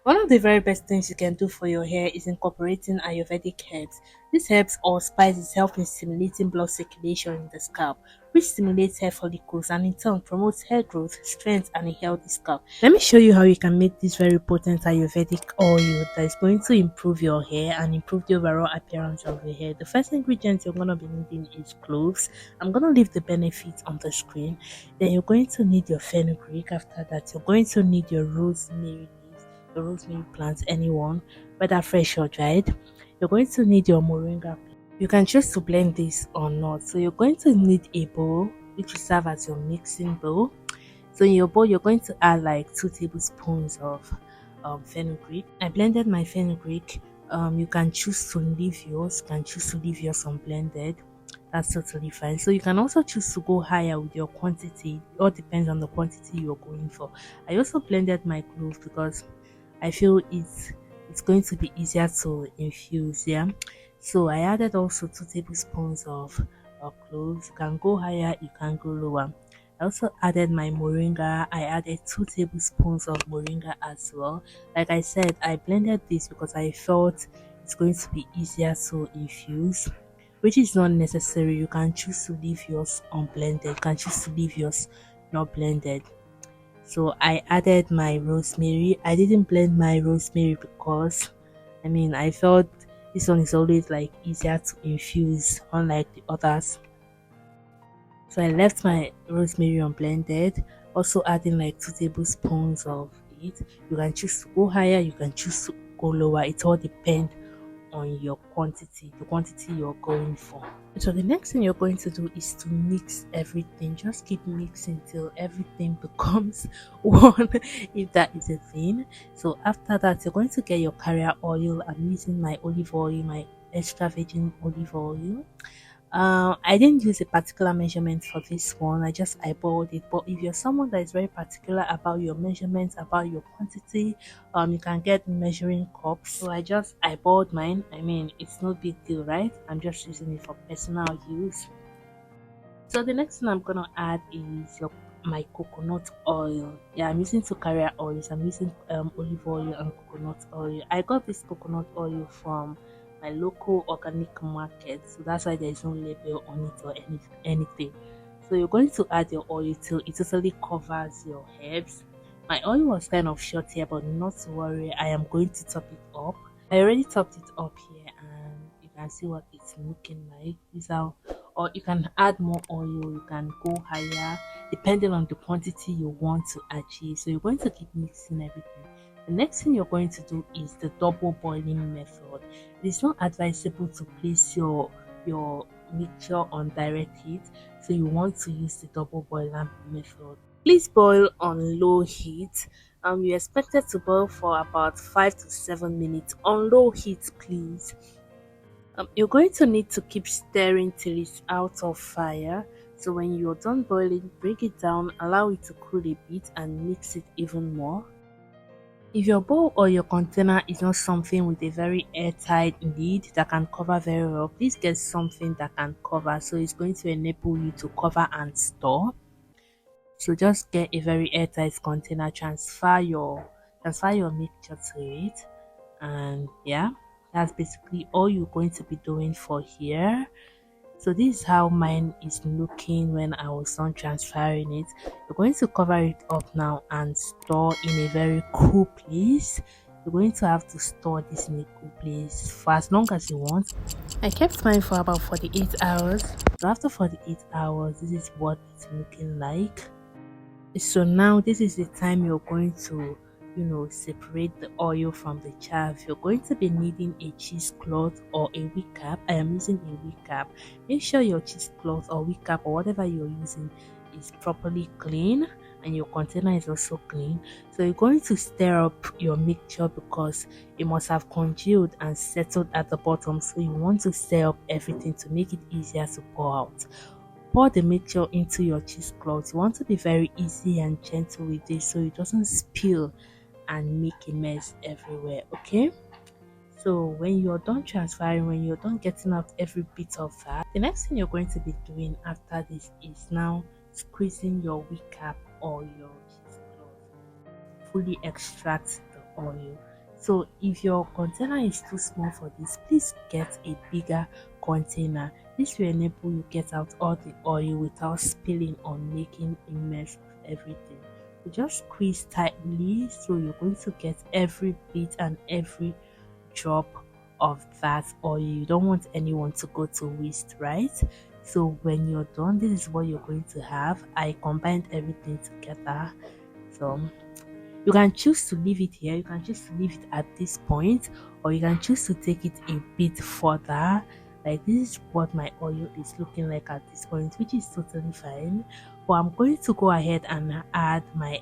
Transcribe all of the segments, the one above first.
One of the very best things you can do for your hair is incorporating Ayurvedic herbs. These herbs or spices help in stimulating blood circulation in the scalp, which stimulates hair follicles and in turn promotes hair growth, strength, and a healthy scalp. Let me show you how you can make this very potent Ayurvedic oil that is going to improve your hair and improve the overall appearance of your hair. The first ingredient you're going to be needing is cloves. I'm going to leave the benefits on the screen. Then you're going to need your fenugreek. After that, you're going to need your rosemary leaves, the rosemary plants, anyone, whether fresh or dried. You're going to need your moringa. You can choose to blend this or not. So you're going to need a bowl, which will serve as your mixing bowl. So in your bowl, you're going to add like 2 tablespoons of fenugreek. I blended my fenugreek. You can choose to leave yours. You can choose to leave yours unblended. That's totally fine. So you can also choose to go higher with your quantity. It all depends on the quantity you're going for. I also blended my clove because I feel it's going to be easier to infuse. Yeah. So I added also 2 tablespoons of cloves. You can go higher, you can go lower. I also added my moringa. I added 2 tablespoons of moringa as well. Like I said, I blended this because I felt it's going to be easier to infuse, which is not necessary. You can choose to leave yours unblended. You can choose to leave yours not blended. So I added my rosemary. I didn't blend my rosemary because I felt this one is always like easier to infuse unlike the others. So I left my rosemary unblended, also adding like 2 tablespoons of it. You can choose to go higher, you can choose to go lower. It all depends on your quantity, the quantity you're going for. So the next thing you're going to do is to mix everything. Just keep mixing till everything becomes one, if that is a thing. So after that, you're going to get your carrier oil. I'm using my olive oil, my extra virgin olive oil. I didn't use a particular measurement for this one. I just eyeballed it. But if you're someone that is very particular about your measurements, about your quantity, you can get measuring cups. So I just eyeballed mine. It's no big deal, right? I'm just using it for personal use. So the next thing I'm gonna add is my coconut oil. Yeah, I'm using two carrier oils. I'm using olive oil and coconut oil. I got this coconut oil from my local organic market, so that's why there is no label on it or anything. So you're going to add your oil till it totally covers your herbs. My oil was kind of short here, but not to worry, I am going to top it up. I already topped it up here and you can see what it's looking like. This how, or you can add more oil, you can go higher depending on the quantity you want to achieve. So you're going to keep mixing everything. The next thing you're going to do is the double boiling method. It is not advisable to place your mixture on direct heat, so you want to use the double boiler method. Please boil on low heat. You expect it to boil for about 5 to 7 minutes on low heat, please. You're going to need to keep stirring till it's out of fire. So when you're done boiling, bring it down, allow it to cool a bit, and mix it even more. If your bowl or your container is not something with a very airtight lid that can cover very well, please get something that can cover, so it's going to enable you to cover and store. So just get a very airtight container, transfer your mixture to it, and yeah, that's basically all you're going to be doing for here. So this is how mine is looking when I was done transferring it. You're going to cover it up now and store in a very cool place. You're going to have to store this in a cool place for as long as you want. I kept mine for about 48 hours. So after 48 hours, this is what it's looking like. So now this is the time you're going to separate the oil from the chaff. You're going to be needing a cheesecloth or a wig cap. I am using a wig cap. Make sure your cheesecloth or wig cap or whatever you're using is properly clean and your container is also clean. So you're going to stir up your mixture because it must have congealed and settled at the bottom, so you want to stir up everything to make it easier to pour out. Pour the mixture into your cheesecloth. You want to be very easy and gentle with this so it doesn't spill and make a mess everywhere. Okay, so when you're done transferring, when you're done getting out every bit of that, the next thing you're going to be doing after this is now squeezing your wig cap or your cheesecloth. Fully extract the oil. So if your container is too small for this, please get a bigger container. This will enable you get out all the oil without spilling or making a mess of everything. You just squeeze tightly, so you're going to get every bit and every drop of that oil. You don't want anyone to go to waste, right? So when you're done, this is what you're going to have. I combined everything together. So you can choose to leave it here, you can choose to leave it at this point, or you can choose to take it a bit further. Like, this is what my oil is looking like at this point, which is totally fine. But I'm going to go ahead and add my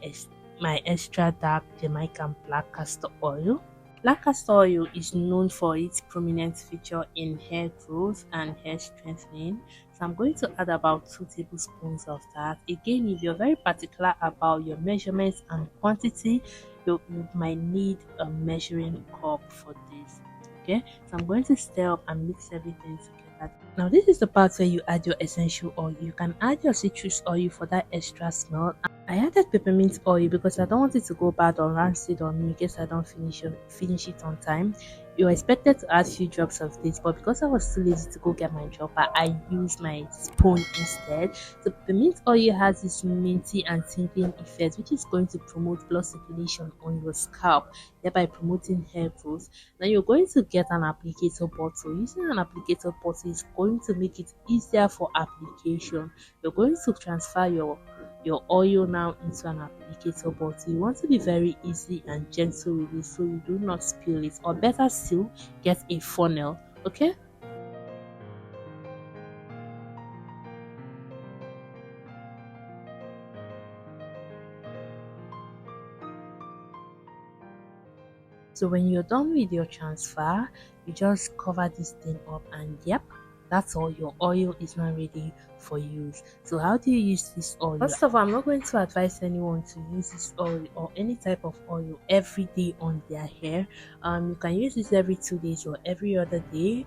extra dark Jamaican black castor oil. Black castor oil is known for its prominent feature in hair growth and hair strengthening. So I'm going to add about 2 tablespoons of that. Again, if you're very particular about your measurements and quantity, you might need a measuring cup for this. Okay, so I'm going to stir up and mix everything together. Now this is the part where you add your essential oil. You can add your citrus oil for that extra smell. I added peppermint oil because I don't want it to go bad or rancid on me in case I don't finish it on time. You're expected to add few drops of this, but because I was too lazy to go get my dropper, I used my spoon instead. So peppermint oil has this minty and tingling effect, which is going to promote blood circulation on your scalp, thereby promoting hair growth. Now you're going to get an applicator bottle. Using an applicator bottle is going to make it easier for application. You're going to transfer your oil now into an applicator bottle. You want to be very easy and gentle with it so you do not spill it, or better still, get a funnel. Okay, so when you're done with your transfer, you just cover this thing up, and yep, that's all. Your oil is now ready for use. So how do you use this oil? First of all, I'm not going to advise anyone to use this oil or any type of oil every day on their hair. You can use this every 2 days or every other day,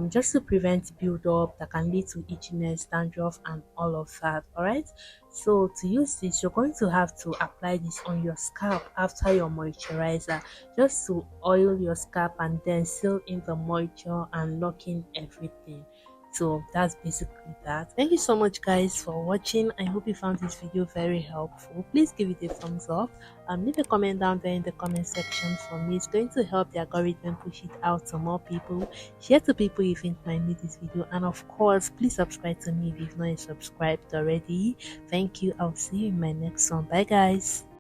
just to prevent build-up that can lead to itchiness, dandruff, and all of that. All right, so to use this, you're going to have to apply this on your scalp after your moisturizer, just to oil your scalp and then seal in the moisture and lock in everything. So that's basically that. Thank you so much guys for watching. I hope you found this video very helpful. Please give it a thumbs up. Leave a comment down there in the comment section for me. It's going to help the algorithm push it out to more people. Share to people you think might need this video, and of course please subscribe to me if you've not subscribed already. Thank you. I'll see you in my next one. Bye guys.